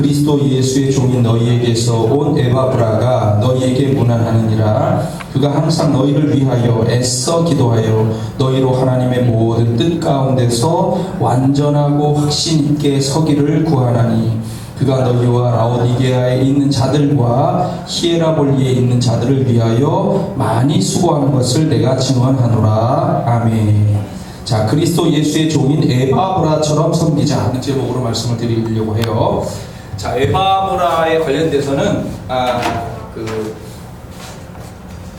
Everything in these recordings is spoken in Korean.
그리스도 예수의 종인 너희에게서 온 에바브라가 너희에게 문안하느니라. 그가 항상 너희를 위하여 애써 기도하여 너희로 하나님의 모든 뜻 가운데서 완전하고 확신 있게 서기를 구하나니, 그가 너희와 라오디게아에 있는 자들과 히에라볼리에 있는 자들을 위하여 많이 수고하는 것을 내가 증언하노라. 아멘. 자, 그리스도 예수의 종인 에바브라처럼 섬기자 하는 제목으로 말씀을 드리려고 해요. 자, 에바브라에 관련돼서는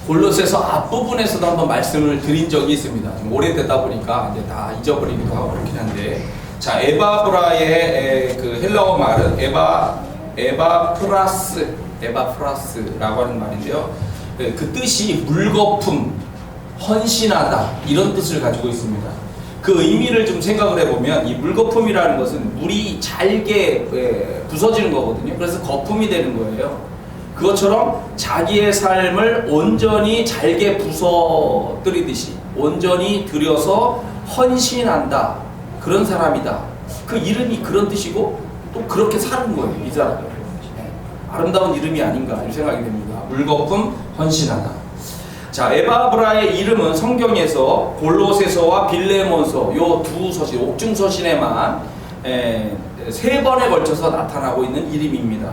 골로새서 앞부분에서도 한번 말씀을 드린 적이 있습니다. 좀 오래되다 보니까 이제 다 잊어버리기도 하고 그렇긴 한데, 자, 에바브라의 그 헬라어 말은 에바프라스라고 하는 말인데요. 그 뜻이 물거품, 헌신하다 이런 뜻을 가지고 있습니다. 그 의미를 좀 생각을 해보면, 이 물거품이라는 것은 물이 잘게 부서지는 거거든요. 그래서 거품이 되는 거예요. 그것처럼 자기의 삶을 온전히 잘게 부서뜨리듯이 온전히 들여서 헌신한다, 그런 사람이다. 그 이름이 그런 뜻이고 또 그렇게 사는 거예요, 이 사람은. 아름다운 이름이 아닌가 이런 생각이 듭니다. 물거품, 헌신하다. 자, 에바브라의 이름은 성경에서 골로새서와 빌레몬서 요 두 서신, 옥중서신에만 3번에 걸쳐서 나타나고 있는 이름입니다.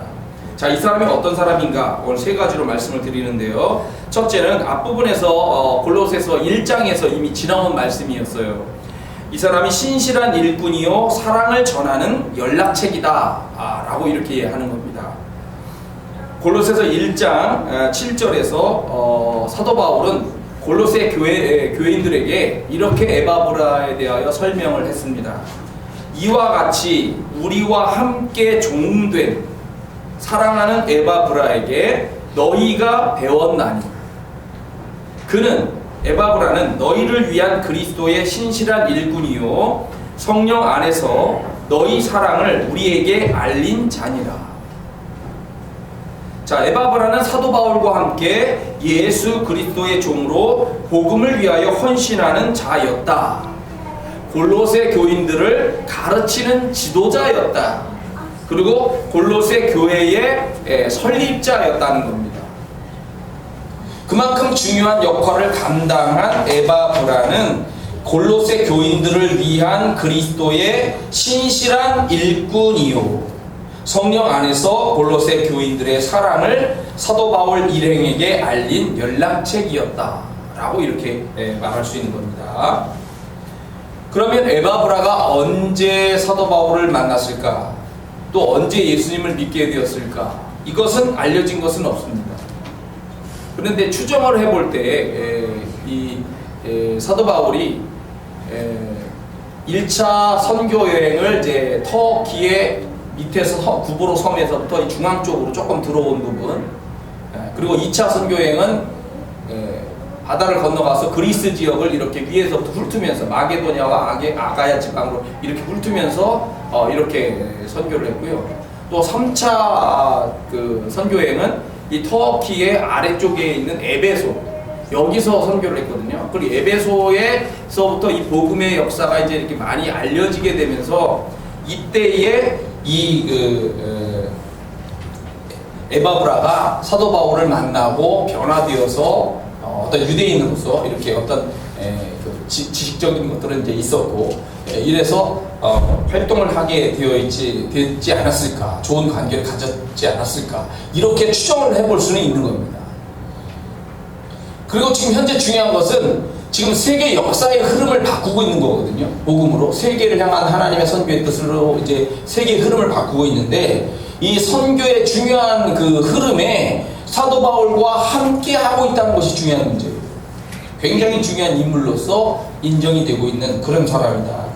자, 이 사람이 어떤 사람인가 오늘 3가지로 말씀을 드리는데요. 첫째는 앞부분에서 골로새서 1장에서 이미 지나온 말씀이었어요. 이 사람이 신실한 일꾼이요 사랑을 전하는 연락책이다 라고 이렇게 하는 겁니다. 골로새서 1장 7절에서 사도 바울은 골로새 교인들에게 이렇게 에바브라에 대하여 설명을 했습니다. 이와 같이 우리와 함께 종된 사랑하는 에바브라에게 너희가 배웠나니, 에바브라는 너희를 위한 그리스도의 신실한 일꾼이요 성령 안에서 너희 사랑을 우리에게 알린 자니라. 자, 에바브라는 사도 바울과 함께 예수 그리스도의 종으로 복음을 위하여 헌신하는 자였다. 골로새 교인들을 가르치는 지도자였다. 그리고 골로새 교회의 설립자였다는 겁니다. 그만큼 중요한 역할을 감당한 에바브라는 골로새 교인들을 위한 그리스도의 신실한 일꾼이요 성령 안에서 골로새 교인들의 사랑을 사도 바울 일행에게 알린 연락책이었다 라고 이렇게 말할 수 있는 겁니다. 그러면 에바브라가 언제 사도 바울을 만났을까? 또 언제 예수님을 믿게 되었을까? 이것은 알려진 것은 없습니다. 그런데 추정을 해볼 때 사도 바울이 1차 선교 여행을 이제 터키의 밑에서 구브로 섬에서부터 중앙 쪽으로 조금 들어온 부분, 그리고 2차 선교 여행은 바다를 건너가서 그리스 지역을 이렇게 위에서부터 훑으면서 마게도냐와 아가야 지방으로 이렇게 훑으면서 이렇게 선교를 했고요. 또 3차 그 선교 여행은 이 터키의 아래쪽에 있는 에베소, 여기서 선교를 했거든요. 그리고 에베소에서부터 이 복음의 역사가 이제 이렇게 많이 알려지게 되면서 이때에 에바브라가 사도 바울을 만나고 변화되어서 어떤 유대인으로서 이렇게 어떤 지식적인 것들은 이제 있었고, 이래서 활동을 하게 되지 않았을까, 좋은 관계를 가졌지 않았을까, 이렇게 추정을 해볼 수는 있는 겁니다. 그리고 지금 현재 중요한 것은 지금 세계 역사의 흐름을 바꾸고 있는 거거든요. 복음으로 세계를 향한 하나님의 선교의 뜻으로 이제 세계의 흐름을 바꾸고 있는데, 이 선교의 중요한 그 흐름에 사도 바울과 함께 하고 있다는 것이 중요한 문제예요. 굉장히 중요한 인물로서 인정이 되고 있는 그런 사람이다.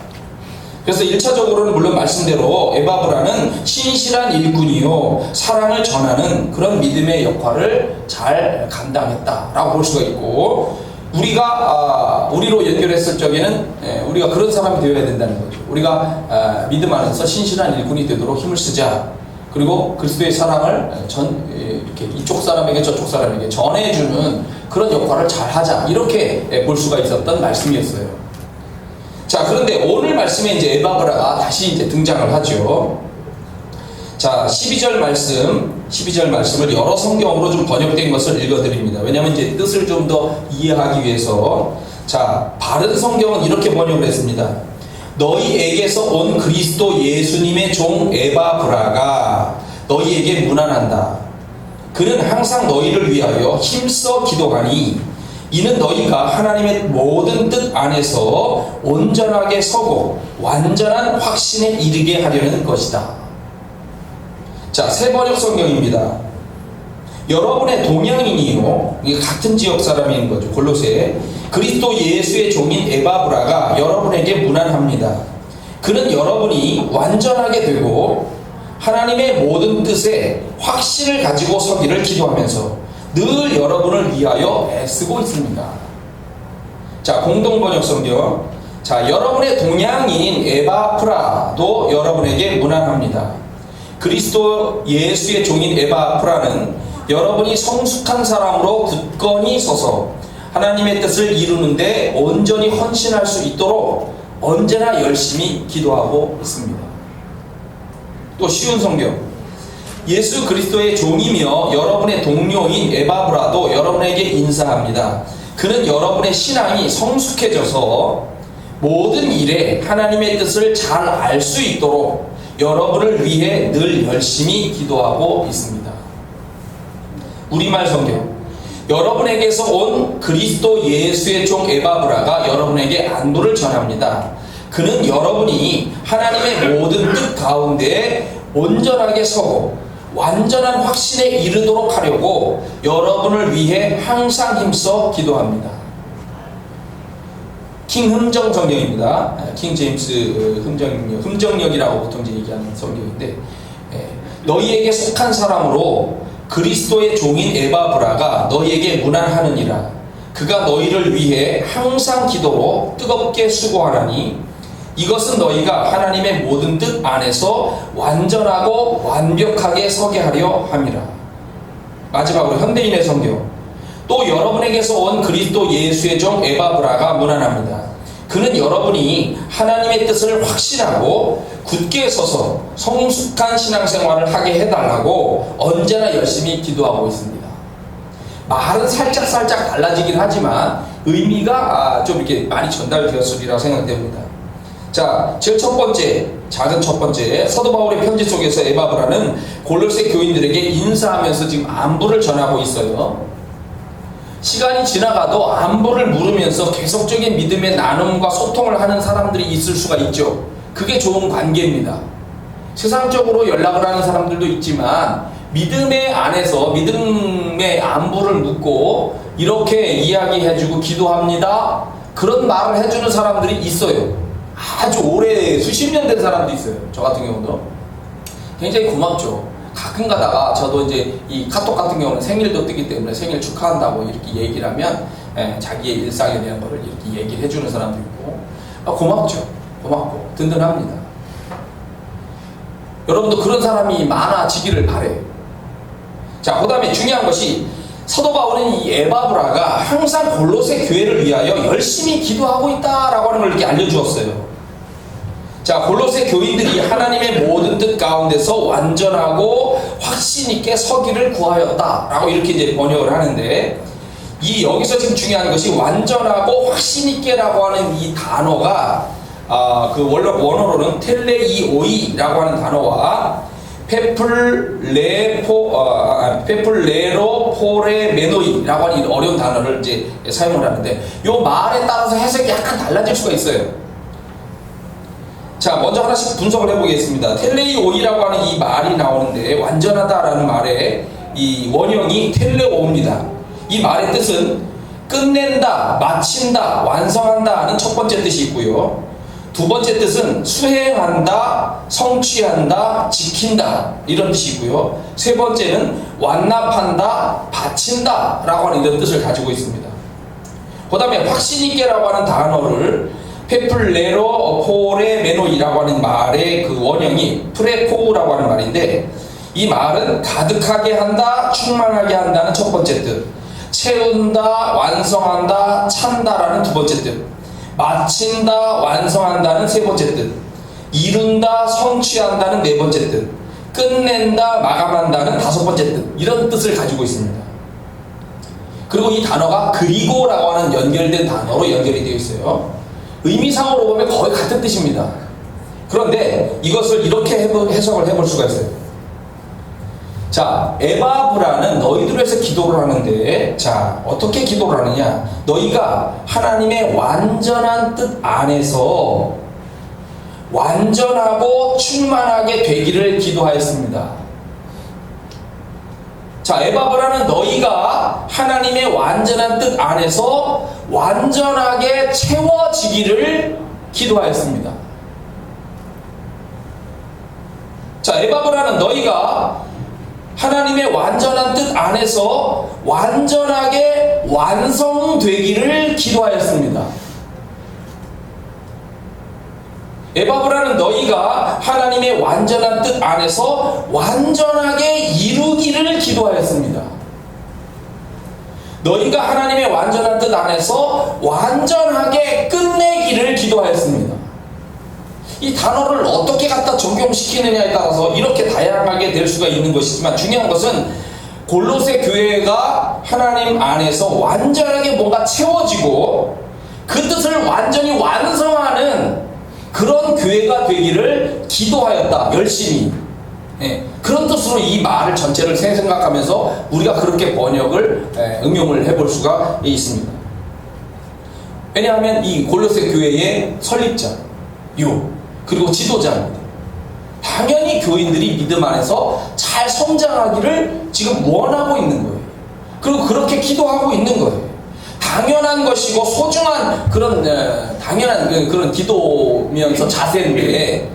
그래서 1차적으로는 물론 말씀대로 에바브라는 신실한 일꾼이요 사랑을 전하는 그런 믿음의 역할을 잘 감당했다라고 볼 수가 있고, 우리로 연결했을 적에는 우리가 그런 사람이 되어야 된다는 거죠. 우리가 믿음 안에서 신실한 일꾼이 되도록 힘을 쓰자. 그리고 그리스도의 사랑을 이렇게 이쪽 사람에게 저쪽 사람에게 전해주는 그런 역할을 잘 하자, 이렇게 볼 수가 있었던 말씀이었어요. 자, 그런데 오늘 말씀에 이제 에바브라가 다시 이제 등장을 하죠. 자, 12절 말씀을 여러 성경으로 좀 번역된 것을 읽어드립니다. 왜냐하면 이제 뜻을 좀 더 이해하기 위해서. 자, 바른 성경은 이렇게 번역을 했습니다. 너희에게서 온 그리스도 예수님의 종 에바브라가 너희에게 문안한다. 그는 항상 너희를 위하여 힘써 기도하니 이는 너희가 하나님의 모든 뜻 안에서 온전하게 서고 완전한 확신에 이르게 하려는 것이다. 자, 새 번역 성경입니다. 여러분의 동양인이요, 이게 같은 지역 사람인 거죠. 골로새. 그리스도 예수의 종인 에바브라가 여러분에게 문안합니다. 그는 여러분이 완전하게 되고 하나님의 모든 뜻에 확신을 가지고 서기를 기도하면서 늘 여러분을 위하여 애쓰고 있습니다. 자, 공동번역 성경. 자, 여러분의 동양인 에바프라도 여러분에게 문안합니다. 그리스도 예수의 종인 에바프라는 여러분이 성숙한 사람으로 굳건히 서서 하나님의 뜻을 이루는데 온전히 헌신할 수 있도록 언제나 열심히 기도하고 있습니다. 또 쉬운 성경. 예수 그리스도의 종이며 여러분의 동료인 에바브라도 여러분에게 인사합니다. 그는 여러분의 신앙이 성숙해져서 모든 일에 하나님의 뜻을 잘 알 수 있도록 여러분을 위해 늘 열심히 기도하고 있습니다. 우리말 성경. 여러분에게서 온 그리스도 예수의 종 에바브라가 여러분에게 안부를 전합니다. 그는 여러분이 하나님의 모든 뜻 가운데 온전하게 서고 완전한 확신에 이르도록 하려고 여러분을 위해 항상 힘써 기도합니다. 킹 흥정 성경입니다. 킹 제임스 흥정역이라고 보통 이제 얘기하는 성경인데, 너희에게 속한 사람으로 그리스도의 종인 에바브라가 너희에게 문안하느니라. 그가 너희를 위해 항상 기도로 뜨겁게 수고하나니 이것은 너희가 하나님의 모든 뜻 안에서 완전하고 완벽하게 서게 하려 함이라. 마지막으로 현대인의 성경. 또 여러분에게서 온 그리스도 예수의 종 에바브라가 문안합니다. 그는 여러분이 하나님의 뜻을 확신하고 굳게 서서 성숙한 신앙생활을 하게 해달라고 언제나 열심히 기도하고 있습니다. 말은 살짝 달라지긴 하지만 의미가 좀 이렇게 많이 전달되었으리라 생각됩니다. 자, 제일 작은 첫 번째, 사도 바울의 편지 속에서 에바브라는 골로새 교인들에게 인사하면서 지금 안부를 전하고 있어요. 시간이 지나가도 안부를 물으면서 계속적인 믿음의 나눔과 소통을 하는 사람들이 있을 수가 있죠. 그게 좋은 관계입니다. 세상적으로 연락을 하는 사람들도 있지만 믿음의 안에서 믿음의 안부를 묻고 이렇게 이야기해주고 기도합니다. 그런 말을 해주는 사람들이 있어요. 아주 오래 수십 년 된 사람도 있어요. 저 같은 경우도 굉장히 고맙죠. 가끔 가다가 저도 이제 이 카톡 같은 경우는 생일도 뜨기 때문에 생일 축하한다고 이렇게 얘기를 하면 자기의 일상에 대한 거를 이렇게 얘기를 해주는 사람도 있고, 고맙죠. 고맙고 든든합니다. 여러분도 그런 사람이 많아지기를 바래요. 자, 그 다음에 중요한 것이 사도 바울은 이 에바브라가 항상 골로새 교회를 위하여 열심히 기도하고 있다라고 하는 걸 이렇게 알려주었어요. 자, 골로새 교인들이 하나님의 모든 뜻 가운데서 완전하고 확신 있게 서기를 구하였다라고 이렇게 이제 번역을 하는데, 이 여기서 지금 중요한 것이 완전하고 확신 있게라고 하는 이 단어가 그 원어로는 텔레이오이라고 하는 단어와 페플레로포레메노이라고 하는 어려운 단어를 이제 사용을 하는데, 이 말에 따라서 해석이 약간 달라질 수가 있어요. 자, 먼저 하나씩 분석을 해보겠습니다. 텔레이오이라고 하는 이 말이 나오는데, 완전하다라는 말의 이 원형이 텔레오입니다. 이 말의 뜻은 끝낸다, 마친다, 완성한다 하는 첫 번째 뜻이 있고요. 두 번째 뜻은 수행한다, 성취한다, 지킨다 이런 뜻이 있고요. 세 번째는 완납한다, 바친다 라고 하는 이런 뜻을 가지고 있습니다. 그 다음에 확신있게라고 하는 단어를 페플레로포레메노이라고 하는 말의 그 원형이 프레포우라고 하는 말인데, 이 말은 가득하게 한다, 충만하게 한다는 첫 번째 뜻, 채운다, 완성한다, 찬다라는 두 번째 뜻, 마친다, 완성한다는 세 번째 뜻, 이룬다, 성취한다는 네 번째 뜻, 끝낸다, 마감한다는 다섯 번째 뜻, 이런 뜻을 가지고 있습니다. 그리고 이 단어가 그리고라고 하는 연결된 단어로 연결이 되어 있어요. 의미상으로 보면 거의 같은 뜻입니다. 그런데 이것을 이렇게 해석을 해볼 수가 있어요. 자, 에바브라는 너희들 위해서 기도를 하는데, 자, 어떻게 기도를 하느냐? 너희가 하나님의 완전한 뜻 안에서 완전하고 충만하게 되기를 기도하였습니다. 자, 에바브라는 너희가 하나님의 완전한 뜻 안에서 완전하게 채워지기를 기도하였습니다. 자, 에바브라는 너희가 하나님의 완전한 뜻 안에서 완전하게 완성되기를 기도하였습니다. 에바브라는 너희가 하나님의 완전한 뜻 안에서 완전하게 이루기를 기도하였습니다. 너희가 하나님의 완전한 뜻 안에서 완전하게 끝내기를 기도하였습니다. 이 단어를 어떻게 갖다 적용시키느냐에 따라서 이렇게 다양하게 될 수가 있는 것이지만, 중요한 것은 골로새 교회가 하나님 안에서 완전하게 뭔가 채워지고 그 뜻을 완전히 완성하는 그런 교회가 되기를 기도하였다. 열심히. 그런 뜻으로 이 말을 전체를 생각하면서 우리가 그렇게 번역을 응용을 해볼 수가 있습니다. 왜냐하면 이 골로새 교회의 설립자 그리고 지도자입니다. 당연히 교인들이 믿음 안에서 잘 성장하기를 지금 원하고 있는 거예요. 그리고 그렇게 기도하고 있는 거예요. 당연한 것이고 소중한 그런 당연한 그런 기도면서 자세인데,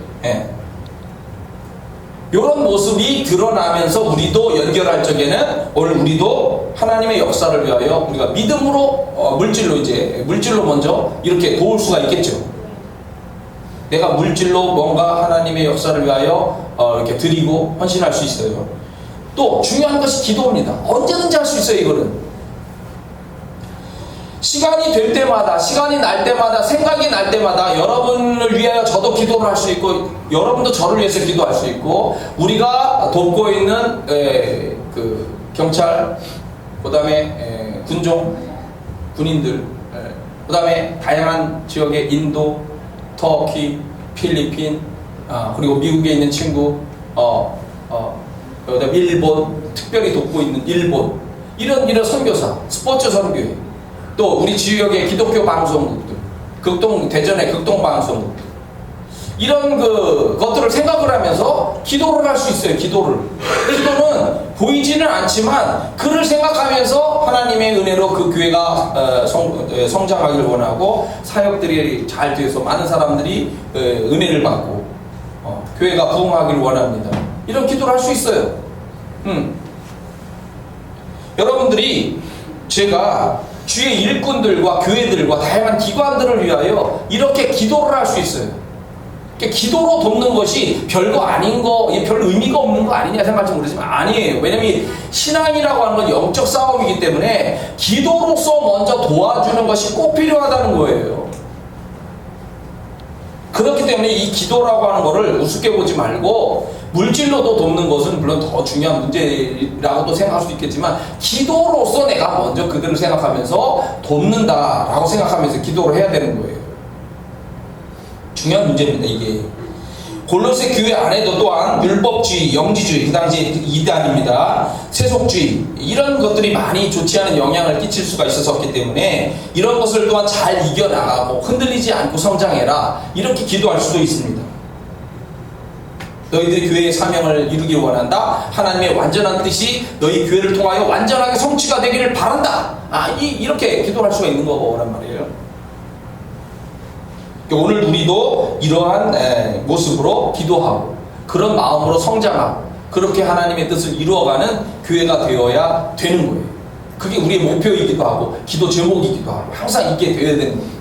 이런 모습이 드러나면서 우리도 연결할 적에는 오늘 우리도 하나님의 역사를 위하여 우리가 믿음으로 물질로 먼저 이렇게 도울 수가 있겠죠. 내가 물질로 뭔가 하나님의 역사를 위하여 이렇게 드리고 헌신할 수 있어요. 또 중요한 것이 기도입니다. 언제든지 할 수 있어요. 이거는 시간이 될 때마다, 시간이 날 때마다, 생각이 날 때마다 여러분을 위하여 저도 기도를 할 수 있고, 여러분도 저를 위해서 기도할 수 있고, 우리가 돕고 있는 그 경찰, 그 다음에 군종, 군인들, 그 다음에 다양한 지역의 인도, 터키, 필리핀, 그리고 미국에 있는 친구, 그다음에 일본, 특별히 돕고 있는 일본, 이런 선교사, 스포츠 선교회, 또 우리 지역의 기독교 방송국들, 대전의 극동 방송국들, 이런 것들을 생각을 하면서 기도를 할 수 있어요. 기도는 보이지는 않지만 그를 생각하면서 하나님의 은혜로 그 교회가 성장하기를 원하고, 사역들이 잘 돼서 많은 사람들이 은혜를 받고 교회가 부흥하기를 원합니다. 이런 기도를 할 수 있어요. 여러분들이, 제가 주의 일꾼들과 교회들과 다양한 기관들을 위하여 이렇게 기도를 할 수 있어요. 기도로 돕는 것이 별거 아닌 거, 별 의미가 없는 거 아니냐 생각할지 모르지만 아니에요. 왜냐면 신앙이라고 하는 건 영적 싸움이기 때문에 기도로서 먼저 도와주는 것이 꼭 필요하다는 거예요. 그렇기 때문에 이 기도라고 하는 거를 우습게 보지 말고, 물질로도 돕는 것은 물론 더 중요한 문제라고도 생각할 수 있겠지만, 기도로서 내가 먼저 그들을 생각하면서 돕는다라고 생각하면서 기도를 해야 되는 거예요. 중요한 문제입니다. 이게 골로새 교회 안에도 또한 율법주의, 영지주의, 그 당시에 이단입니다, 세속주의, 이런 것들이 많이 좋지 않은 영향을 끼칠 수가 있었기 때문에 이런 것을 또한 잘 이겨나가고 흔들리지 않고 성장해라, 이렇게 기도할 수도 있습니다. 너희들이 교회의 사명을 이루길 원한다. 하나님의 완전한 뜻이 너희 교회를 통하여 완전하게 성취가 되기를 바란다. 이렇게 기도할 수가 있는 거란 말이에요. 오늘 우리도 이러한 모습으로 기도하고 그런 마음으로 성장하고 그렇게 하나님의 뜻을 이루어가는 교회가 되어야 되는 거예요. 그게 우리의 목표이기도 하고 기도 제목이기도 하고 항상 있게 되어야 되는 겁니다.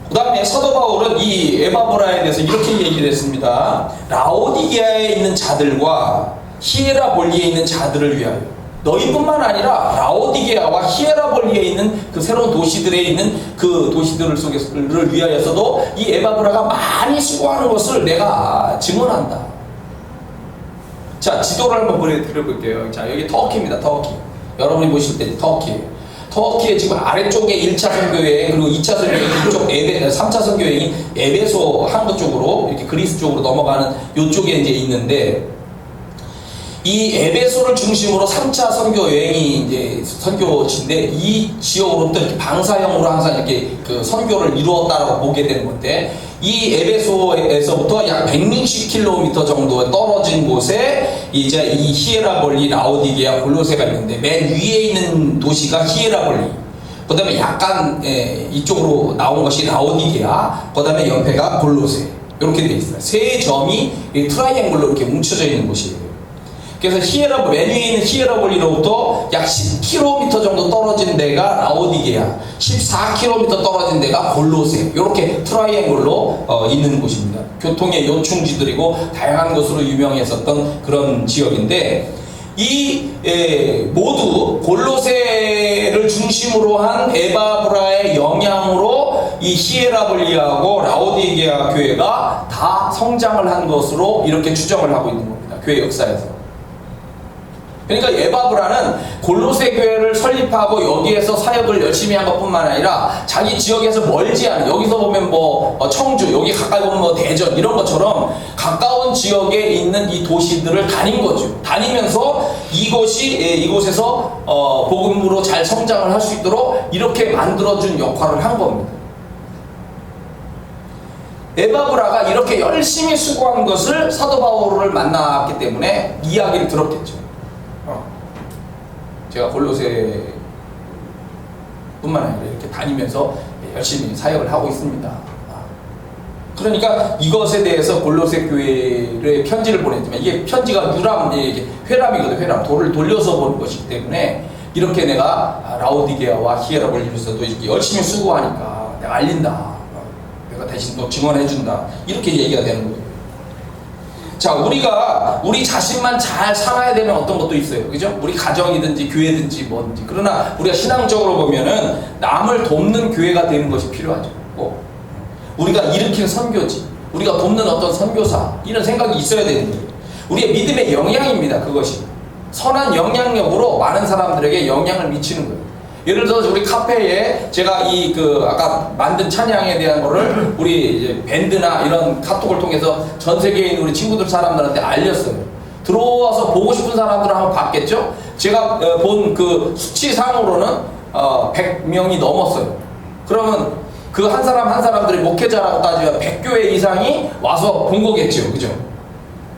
그 다음에 사도 바울은 이 에바브라에 대해서 이렇게 얘기를 했습니다. 라오디게아에 있는 자들과 히에라볼리에 있는 자들을 위하여, 너희뿐만 아니라 라오디게아와 히에라볼리에 있는 그 새로운 도시들에 있는 그 도시들을 위하여서도 이 에바브라가 많이 수고하는 것을 내가 증언한다. 자, 지도를 한번 보여드려볼게요. 자, 여기 터키입니다. 터키. 여러분이 보실 때 터키예요. 터키의 지금 아래쪽에 1차 선교여행, 그리고 2차 선교여행, 이쪽 3차 선교여행이 에베소 항구 쪽으로, 이렇게 그리스 쪽으로 넘어가는 이쪽에 이제 있는데, 이 에베소를 중심으로 3차 선교여행이 이제 선교지인데, 이 지역으로부터 이렇게 방사형으로 항상 이렇게 그 선교를 이루었다라고 보게 되는 건데, 이 에베소에서부터 약 160km 정도 떨어진 곳에 이제 이 히에라볼리, 라오디게아, 골로새가 있는데, 맨 위에 있는 도시가 히에라볼리, 그 다음에 약간 이쪽으로 나온 것이 라오디게아, 그 다음에 옆에가 골로새, 이렇게 돼 있어요. 세 점이 트라이앵글로 이렇게 뭉쳐져 있는 곳이에요. 그래서 맨 위에 있는 히에라볼리로부터 약 10km 정도 떨어진 데가 라오디게아, 14km 떨어진 데가 골로새, 이렇게 트라이앵글로 있는 곳입니다. 교통의 요충지들이고 다양한 것으로 유명했었던 그런 지역인데, 이 모두 골로새를 중심으로 한 에바브라의 영향으로 이 히에라볼리하고 라오디게아 교회가 다 성장을 한 것으로 이렇게 추정을 하고 있는 겁니다. 교회 역사에서. 그러니까 에바브라는 골로새 교회를 설립하고 여기에서 사역을 열심히 한 것뿐만 아니라 자기 지역에서 멀지 않은, 여기서 보면 뭐 청주, 여기 가까이 보면 뭐 대전, 이런 것처럼 가까운 지역에 있는 이 도시들을 다닌 거죠. 다니면서 이곳에서 복음으로 잘 성장을 할 수 있도록 이렇게 만들어준 역할을 한 겁니다. 에바브라가 이렇게 열심히 수고한 것을 사도 바울을 만났기 때문에 이야기를 들었겠죠. 제가 골로새 뿐만 아니라 이렇게 다니면서 열심히 사역을 하고 있습니다. 그러니까 이것에 대해서 골로새 교회에 편지를 보냈지만, 이게 편지가 회람이거든. 회람, 돌을 돌려서 보는 것이기 때문에 이렇게 내가 라오디게아와 히에라볼리로서도 이렇게 열심히 수고하니까 내가 알린다, 내가 대신 또 증언해준다, 이렇게 얘기가 되는 거예요. 자, 우리 자신만 잘 살아야 되는 어떤 것도 있어요. 그죠? 우리 가정이든지 교회든지 뭐든지. 그러나 우리가 신앙적으로 보면은 남을 돕는 교회가 되는 것이 필요하죠. 우리가 일으킨 선교지, 우리가 돕는 어떤 선교사, 이런 생각이 있어야 되는 거예요. 우리의 믿음의 영향입니다. 그것이 선한 영향력으로 많은 사람들에게 영향을 미치는 거예요. 예를 들어서 우리 카페에 제가 아까 만든 찬양에 대한 거를 우리 이제 밴드나 이런 카톡을 통해서 전 세계에 있는 우리 친구들, 사람들한테 알렸어요. 들어와서 보고 싶은 사람들은 한번 봤겠죠? 제가 본 그 수치상으로는 100명이 넘었어요. 그러면 그 한 사람 한 사람들이 목회자라고 따지면 100교회 이상이 와서 본 거겠죠. 그죠?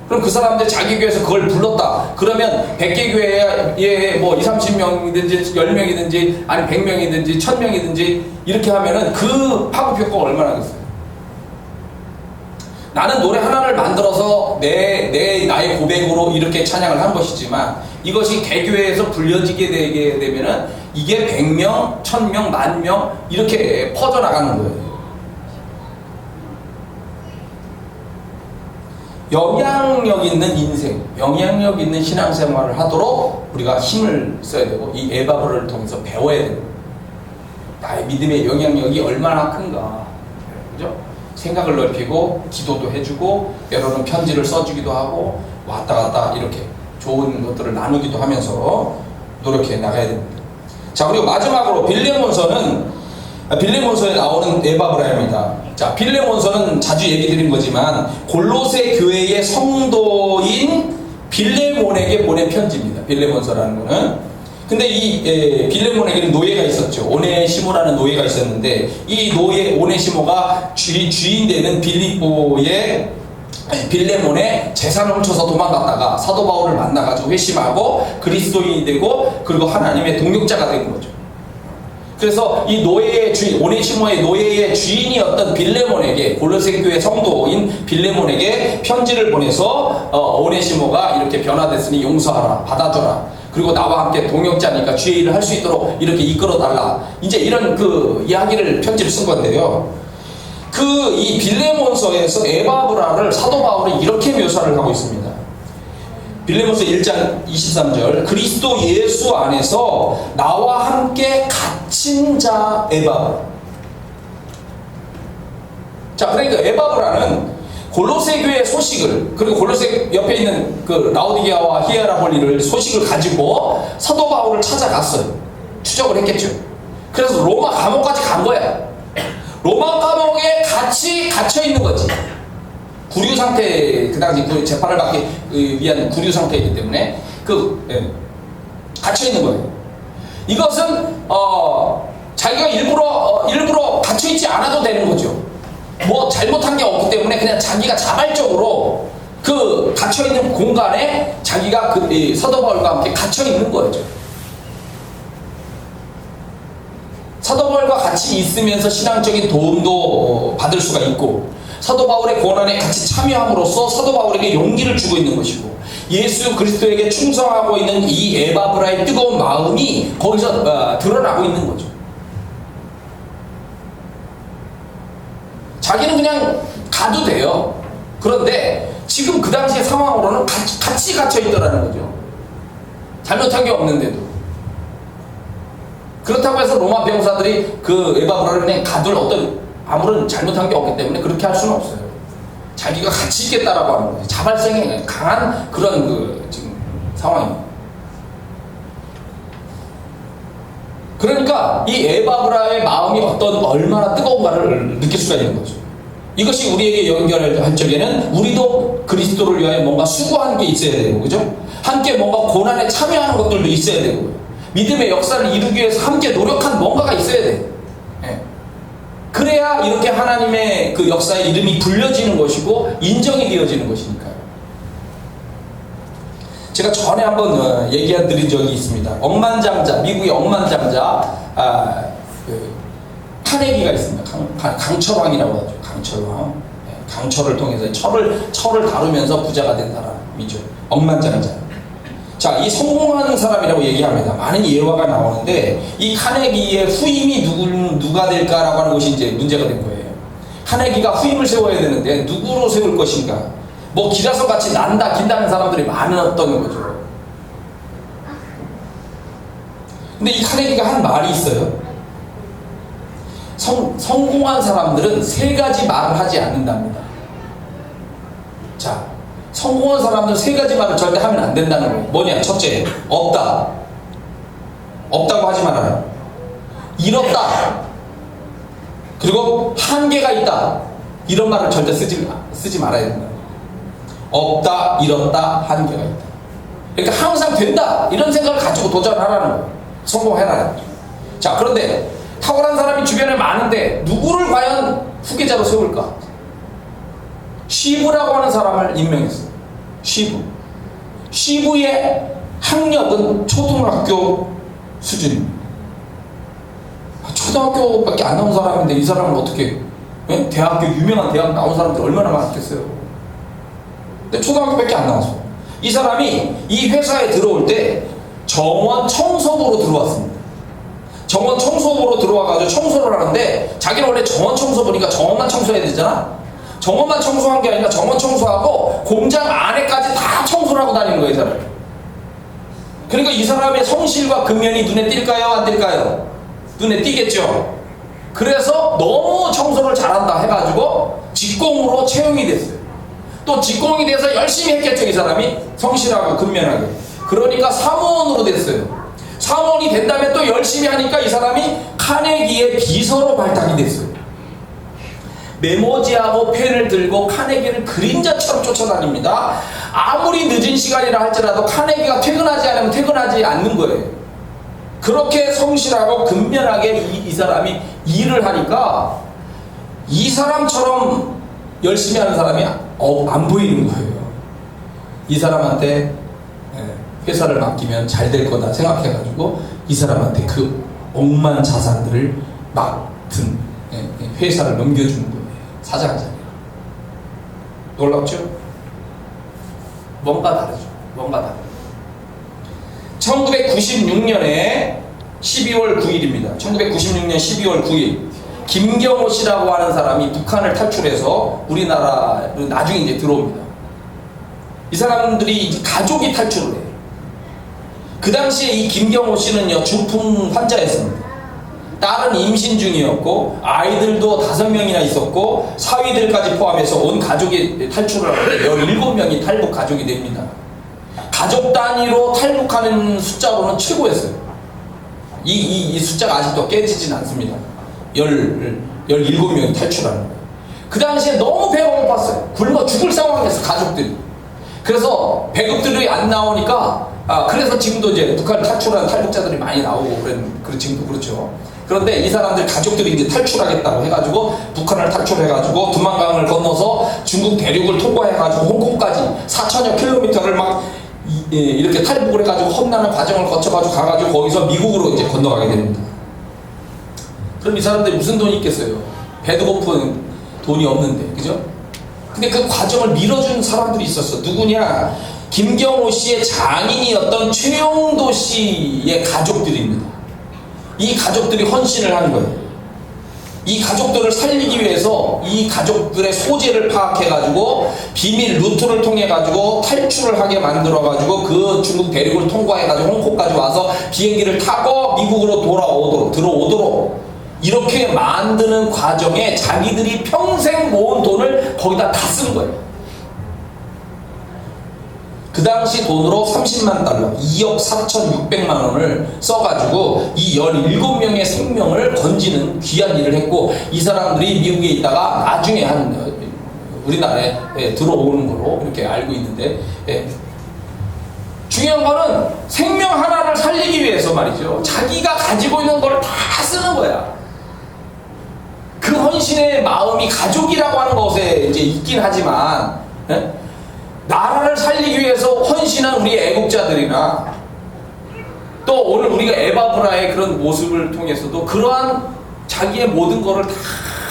그럼 그 사람들 자기 교회에서 그걸 불렀다. 그러면 100개 교회에 뭐 20, 30명이든지 10명이든지 아니 100명이든지 1000명이든지 이렇게 하면은 그 파급 효과가 얼마나 하겠어요. 나는 노래 하나를 만들어서 나의 고백으로 이렇게 찬양을 한 것이지만, 이것이 개교회에서 불려지게 되게 되면은 이게 100명, 1000명, 10,000명 이렇게 퍼져나가는 거예요. 영향력 있는 인생, 영향력 있는 신앙생활을 하도록 우리가 힘을 써야 되고, 이 에바브라를 통해서 배워야 되고, 나의 믿음의 영향력이 얼마나 큰가, 그죠? 생각을 넓히고 기도도 해주고 때로는 편지를 써주기도 하고 왔다 갔다 이렇게 좋은 것들을 나누기도 하면서 노력해 나가야 됩니다. 자, 그리고 마지막으로 빌레몬서에 나오는 에바브라입니다. 자, 빌레몬서는 자주 얘기 드린 거지만 골로새 교회의 성도인 빌레몬에게 보낸 편지입니다. 빌레몬서라는 거는. 근데 이 빌레몬에게는 노예가 있었죠. 오네시모라는 노예가 있었는데, 이 노예 오네시모가 주인 되는 빌레몬의 재산을 훔쳐서 도망갔다가 사도 바울을 만나가지고 회심하고 그리스도인이 되고, 그리고 하나님의 동역자가 된 거죠. 그래서 이 노예의 주인, 오네시모의 노예의 주인이었던 빌레몬에게, 골로새 교회 성도인 빌레몬에게 편지를 보내서 오네시모가 이렇게 변화됐으니 용서하라, 받아줘라, 그리고 나와 함께 동역자니까 주의 일을 할 수 있도록 이렇게 이끌어달라, 이제 이런 그 이야기를 편지를 쓴 건데요. 이 빌레몬서에서 에바브라를 사도 바울이 이렇게 묘사를 하고 있습니다. 빌레몬서 1장 23절, 그리스도 예수 안에서 나와 함께 갇힌 자 에바브라. 자, 그러니까 에바브라는 골로새 교회의 소식을, 그리고 골로새 옆에 있는 그 라오디게아와 히에라폴리를 소식을 가지고 사도 바울을 찾아갔어요. 추적을 했겠죠. 그래서 로마 감옥까지 간 거야. 로마 감옥에 같이 갇혀 있는 거지. 구류 상태, 그 당시 재판을 받기 위한 구류 상태이기 때문에 갇혀 있는 거예요. 이것은 자기가 일부러 갇혀 있지 않아도 되는 거죠. 뭐 잘못한 게 없기 때문에 그냥 자기가 자발적으로 그 갇혀 있는 공간에 자기가 사도 바울과 함께 갇혀 있는 거죠. 사도 바울과 같이 있으면서 신앙적인 도움도 받을 수가 있고, 사도 바울의 고난에 같이 참여함으로써 사도 바울에게 용기를 주고 있는 것이고, 예수 그리스도에게 충성하고 있는 이 에바브라의 뜨거운 마음이 거기서 드러나고 있는 거죠. 자기는 그냥 가도 돼요. 그런데 지금 그 당시의 상황으로는 같이 갇혀 있더라는 거죠. 잘못한 게 없는데도. 그렇다고 해서 로마 병사들이 그 에바브라를 그냥 가둘 아무런 잘못한 게 없기 때문에 그렇게 할 수는 없어요. 자기가 같이 있겠다라고 하는 거예요. 자발성이 강한 그런 지금 상황입니다. 그러니까 이 에바브라의 마음이 얼마나 뜨거운가를 느낄 수가 있는 거죠. 이것이 우리에게 연결할 적에는 우리도 그리스도를 위하여 뭔가 수고하는 게 있어야 되고, 그죠? 함께 뭔가 고난에 참여하는 것들도 있어야 되고, 믿음의 역사를 이루기 위해서 함께 노력한 뭔가가 있어야 돼. 그래야 이렇게 하나님의 그 역사의 이름이 불려지는 것이고 인정이 되어지는 것이니까요. 제가 전에 한번 얘기해 드린 적이 있습니다. 억만장자, 미국의 억만장자 카네기가 있습니다. 강철왕이라고 하죠. 강철왕. 강철을 통해서 철을 다루면서 부자가 된 사람이죠. 억만장자. 자, 이 성공하는 사람이라고 얘기합니다. 많은 예화가 나오는데 이 카네기의 후임이 누가 될까라고 하는 것이 이제 문제가 된 거예요. 카네기가 후임을 세워야 되는데 누구로 세울 것인가? 뭐 기라성 같이 난다 긴다는 사람들이 많았던 거죠. 근데 이 카네기가 한 말이 있어요. 성공한 사람들은 세 가지 말을 하지 않는답니다. 자, 성공한 사람들은 세 가지 말을 절대 하면 안 된다는 거예요. 뭐냐? 첫째, 없다. 없다고 하지 말아요. 잃었다. 그리고 한계가 있다. 이런 말을 절대 쓰지 말아야 된다. 없다, 잃었다, 한계가 있다. 그러니까 항상 된다. 이런 생각을 가지고 도전하라는 거예요. 성공해라는 거죠. 자, 그런데 탁월한 사람이 주변에 많은데 누구를 과연 후계자로 세울까? 시부라고 하는 사람을 임명했어요. 시부의 학력은 초등학교 수준입니다. 초등학교밖에 안 나온 사람인데 이 사람은 어떻게 유명한 대학 나온 사람들 얼마나 많겠어요. 근데 초등학교밖에 안 나왔어. 이 사람이 이 회사에 들어올 때 정원 청소부로 들어왔습니다. 정원 청소부로 들어와가지고 청소를 하는데, 자기는 원래 정원 청소부니까 정원만 청소해야 되잖아. 정원만 청소한 게 아니라 정원 청소하고 공장 안에까지 다 청소를 하고 다니는 거예요, 이 사람. 그러니까 이 사람의 성실과 근면이 눈에 띌까요, 안 띌까요? 눈에 띄겠죠. 그래서 너무 청소를 잘한다 해가지고 직공으로 채용이 됐어요. 또 직공이 돼서 열심히 했겠죠, 이 사람이. 성실하고 근면하게. 그러니까 사무원으로 됐어요. 사무원이 된 다음에 또 열심히 하니까 이 사람이 카네기의 비서로 발탁이 됐어요. 메모지하고 펜을 들고 카네기를 그림자처럼 쫓아다닙니다. 아무리 늦은 시간이라 할지라도 카네기가 퇴근하지 않으면 퇴근하지 않는 거예요. 그렇게 성실하고 근면하게 이 사람이 일을 하니까 이 사람처럼 열심히 하는 사람이 안 보이는 거예요. 이 사람한테 회사를 맡기면 잘 될 거다 생각해가지고 이 사람한테 그 억만 자산들을 맡은 회사를 넘겨주는 거예요. 사장 자리로. 놀랍죠? 뭔가 다르죠. 뭔가 다르죠. 1996년에 12월 9일입니다. 1996년 12월 9일 김경호 씨라고 하는 사람이 북한을 탈출해서 우리나라로 나중에 이제 들어옵니다. 이 사람들이 이제 가족이 탈출을 해요. 그 당시에 이 김경호 씨는요, 중풍 환자였습니다. 딸은 임신 중이었고 아이들도 5명이나 있었고 사위들까지 포함해서 온 가족이 탈출을 하는데 17명이 탈북 가족이 됩니다. 가족 단위로 탈북하는 숫자로는 최고였어요. 이 숫자가 아직도 깨지진 않습니다. 17명이 탈출하는 거예요. 그 당시에 너무 배가 고팠어요. 굶어 죽을 상황이었어, 가족들이. 그래서 배급들이 안 나오니까, 그래서 지금도 이제 북한 탈출한 탈북자들이 많이 나오고, 지금도 그렇죠. 그런데 이 사람들 가족들이 이제 탈출하겠다고 해가지고, 북한을 탈출해가지고, 두만강을 건너서 중국 대륙을 통과해가지고, 홍콩까지 4천여 킬로미터를 막, 이렇게 탈북을 해가지고, 험난한 과정을 거쳐가지고 가가지고, 거기서 미국으로 이제 건너가게 됩니다. 그럼 이 사람들이 무슨 돈이 있겠어요? 배도 고픈 돈이 없는데, 그죠? 근데 그 과정을 밀어준 사람들이 있었어. 누구냐? 김경호 씨의 장인이었던 최용도 씨의 가족들입니다. 이 가족들이 헌신을 한 거예요. 이 가족들을 살리기 위해서 이 가족들의 소재를 파악해가지고 비밀 루트를 통해가지고 탈출을 하게 만들어가지고 그 중국 대륙을 통과해가지고 홍콩까지 와서 비행기를 타고 미국으로 들어오도록 이렇게 만드는 과정에 자기들이 평생 모은 돈을 거기다 다 쓴 거예요. 그 당시 돈으로 30만 달러, 2억 4,600만 원을 써가지고 이 17명의 생명을 건지는 귀한 일을 했고, 이 사람들이 미국에 있다가 나중에 우리나라에 들어오는 걸로 이렇게 알고 있는데, 중요한 거는 생명 하나를 살리기 위해서 말이죠. 자기가 가지고 있는 걸 다 쓰는 거야. 그 헌신의 마음이 가족이라고 하는 것에 이제 있긴 하지만, 나라를 살리기 위해서 헌신한 우리 애국자들이나 또 오늘 우리가 에바브라의 그런 모습을 통해서도 그러한 자기의 모든 것을 다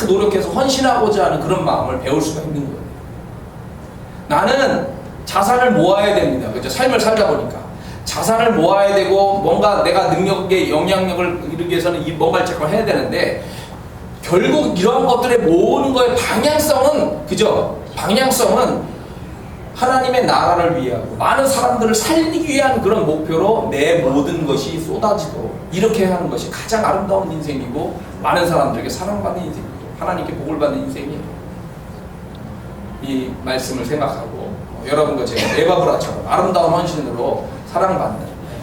노력해서 헌신하고자 하는 그런 마음을 배울 수가 있는 거예요. 나는 자산을 모아야 됩니다. 그렇죠? 삶을 살다 보니까 자산을 모아야 되고 뭔가 내가 능력에 영향력을 이루기 위해서는 뭔가를 자꾸 해야 되는데, 결국 이러한 것들의 모으는 거의 방향성은, 그죠? 방향성은 하나님의 나라를 위하고 많은 사람들을 살리기 위한 그런 목표로 내 모든 것이 쏟아지도록 이렇게 하는 것이 가장 아름다운 인생이고, 많은 사람들에게 사랑받는 인생이고 하나님께 복을 받는 인생이에요. 이 말씀을 생각하고 여러분과 제가 에바브라처럼 아름다운 헌신으로 사랑받는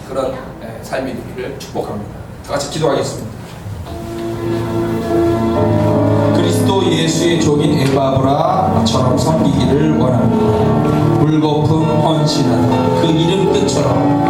그런 삶이 되기를 축복합니다. 다 같이 기도하겠습니다. 그리스도 예수의 종인 에바브라처럼 섬기기를 원합니다. 물거품 헌신하는 그 이름 뜻처럼